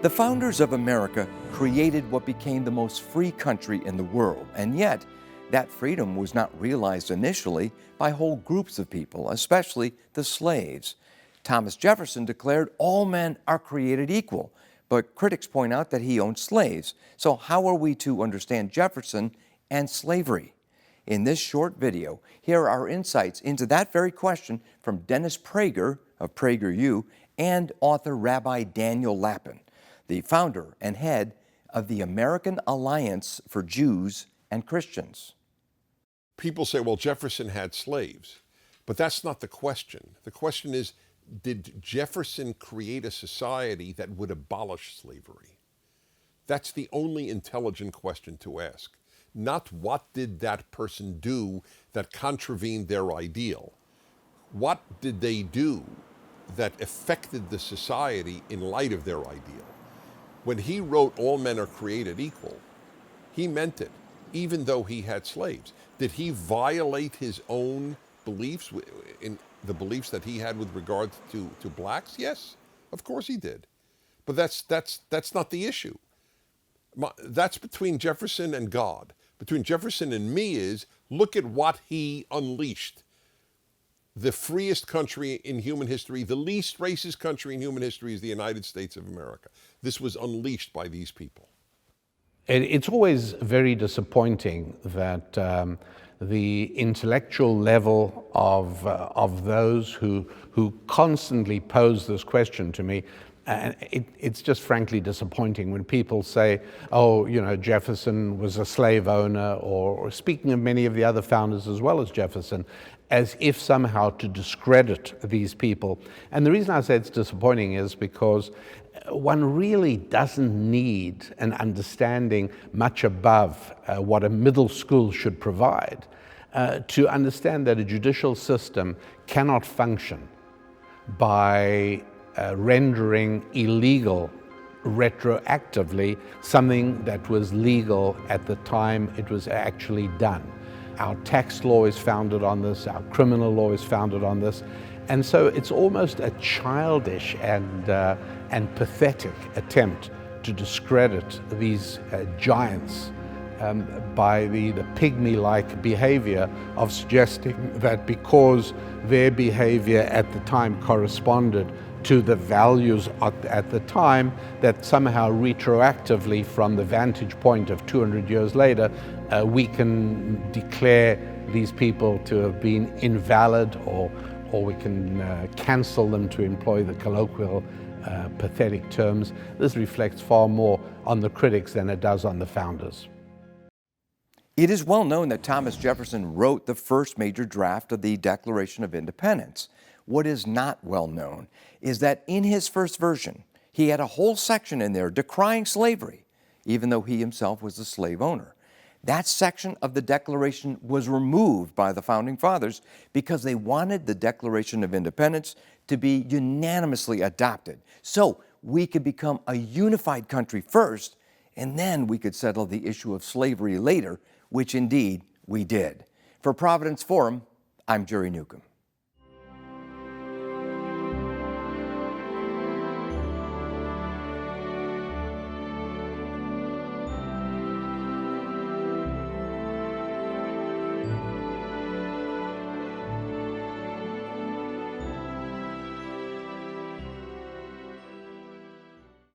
The founders of America created what became the most free country in the world, and yet that freedom was not realized initially by whole groups of people, especially the slaves. Thomas Jefferson declared all men are created equal, but critics point out that he owned slaves. So how are we to understand Jefferson and slavery? In this short video, here are insights into that very question from Dennis Prager of PragerU and author Rabbi Daniel Lapin, the founder and head of the American Alliance for Jews and Christians. People say, well, Jefferson had slaves, but that's not the question. The question is, did Jefferson create a society that would abolish slavery? That's the only intelligent question to ask. Not what did that person do that contravened their ideal. What did they do that affected the society in light of their ideal? When he wrote all men are created equal, he meant it, even though he had slaves. Did he violate his own beliefs, in the beliefs that he had with regard to blacks? Yes, of course he did. But that's not the issue. That's between Jefferson and God. Between Jefferson and me is, look at what he unleashed. The freest country in human history, the least racist country in human history is the United States of America. This was unleashed by these people. It's always very disappointing that the intellectual level of those who constantly pose this question to me, and it's just frankly disappointing when people say, oh, you know, Jefferson was a slave owner, or speaking of many of the other founders as well as Jefferson, as if somehow to discredit these people. And the reason I say it's disappointing is because one really doesn't need an understanding much above what a middle school should provide to understand that a judicial system cannot function by rendering illegal retroactively something that was legal at the time it was actually done. Our tax law is founded on this, our criminal law is founded on this, and so it's almost a childish and pathetic attempt to discredit these giants by the pygmy-like behavior of suggesting that because their behavior at the time corresponded to the values at the time, that somehow retroactively from the vantage point of 200 years later, we can declare these people to have been invalid, or we can cancel them, to employ the colloquial pathetic terms. This reflects far more on the critics than it does on the founders. It is well known that Thomas Jefferson wrote the first major draft of the Declaration of Independence. What is not well known is that in his first version, he had a whole section in there decrying slavery, even though he himself was a slave owner. That section of the Declaration was removed by the Founding Fathers because they wanted the Declaration of Independence to be unanimously adopted, so we could become a unified country first, and then we could settle the issue of slavery later, which indeed we did. For Providence Forum, I'm Jerry Newcomb.